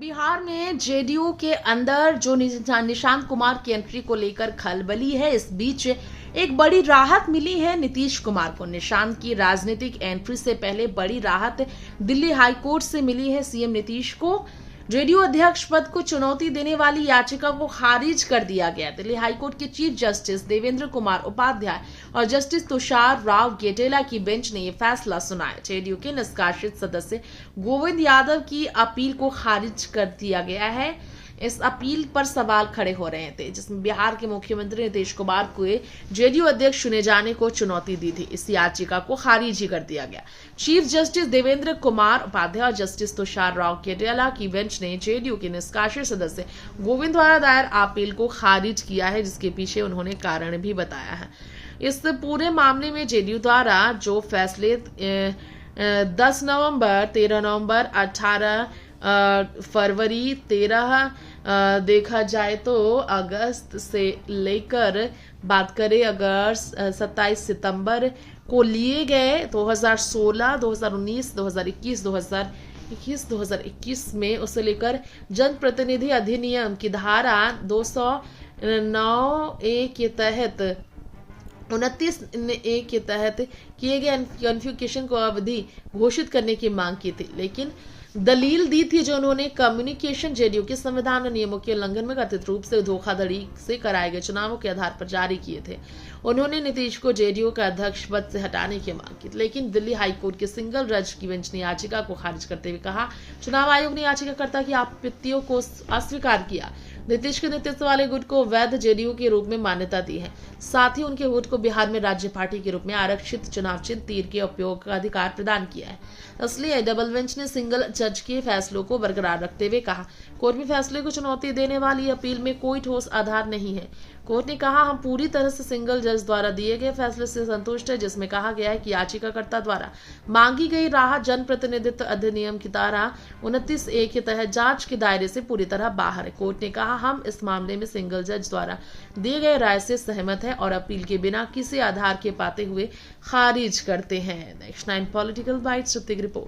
बिहार में जेडीयू के अंदर जो निशांत कुमार की एंट्री को लेकर खलबली है, इस बीच एक बड़ी राहत मिली है नीतीश कुमार को। निशांत की राजनीतिक एंट्री से पहले बड़ी राहत दिल्ली हाईकोर्ट से मिली है। सीएम नीतीश को जेडीयू अध्यक्ष पद को चुनौती देने वाली याचिका को खारिज कर दिया गया। दिल्ली हाईकोर्ट के चीफ जस्टिस देवेंद्र कुमार उपाध्याय और जस्टिस तुषार राव गेटेला की बेंच ने यह फैसला सुनाया। जेडीयू के निष्कासित सदस्य गोविंद यादव की अपील को खारिज कर दिया गया है। इस अपील पर सवाल खड़े हो रहे थे, जिसमें बिहार के मुख्यमंत्री नीतीश कुमार को जेडीयू अध्यक्ष चुने जाने को चुनौती दी थी। इस याचिका को खारिज ही कर दिया गया। चीफ जस्टिस देवेंद्र कुमार उपाध्याय और जस्टिस तुषार राव केडियाला की बेंच ने जेडीयू के निष्कासित सदस्य गोविंद द्वारा दायर अपील को खारिज किया है, जिसके पीछे उन्होंने कारण भी बताया है। इस पूरे मामले में जेडीयू द्वारा जो फैसले 10 नवंबर, 13 नवंबर, 18 फरवरी, 13 देखा जाए तो अगस्त से लेकर बात करें अगर 27 सितंबर को लिए गए 2016, 2019, 2021, 2021 में, उसे लेकर जनप्रतिनिधि अधिनियम की धारा 209A के तहत 29A के तहत किए गए कन्फ्यूकेशन को अवधि घोषित करने की मांग की थी, लेकिन दलील दी थी जो उन्होंने कम्युनिकेशन जेडीयू के संविधान और नियमों के उल्लंघन में कथित रूप से धोखाधड़ी से कराए गए चुनावों के आधार पर जारी किए थे। उन्होंने नीतीश को जेडीयू का अध्यक्ष पद से हटाने की मांग की, लेकिन दिल्ली हाईकोर्ट के सिंगल जज की बेंच ने याचिका को खारिज करते हुए कहा, चुनाव आयोग ने याचिकाकर्ता की आपत्तियों को अस्वीकार किया। नीतीश के नेतृत्व वाले गुट को वैध जेडीयू के रूप में मान्यता दी है। साथ ही उनके गुट को बिहार में राज्य पार्टी के रूप में आरक्षित चुनाव चिन्ह तीर के उपयोग का अधिकार प्रदान किया है। इसलिए डबल बेंच ने सिंगल जज के फैसलों को बरकरार रखते हुए कहा, कोर्ट में फैसले को चुनौती देने वाली अपील में कोई ठोस आधार नहीं है। कोर्ट ने कहा, हम पूरी तरह से सिंगल जज द्वारा दिए गए फैसले से संतुष्ट है, जिसमें कहा गया है कि याचिकाकर्ता द्वारा मांगी गई राहत जनप्रतिनिधित्व अधिनियम की धारा 29A के तहत जांच के दायरे से पूरी तरह बाहर है। कोर्ट ने कहा, हम इस मामले में सिंगल जज द्वारा दिए गए राय से सहमत है और अपील के बिना किसी आधार के पाते हुए खारिज करते हैं। Next 9 political bytes report.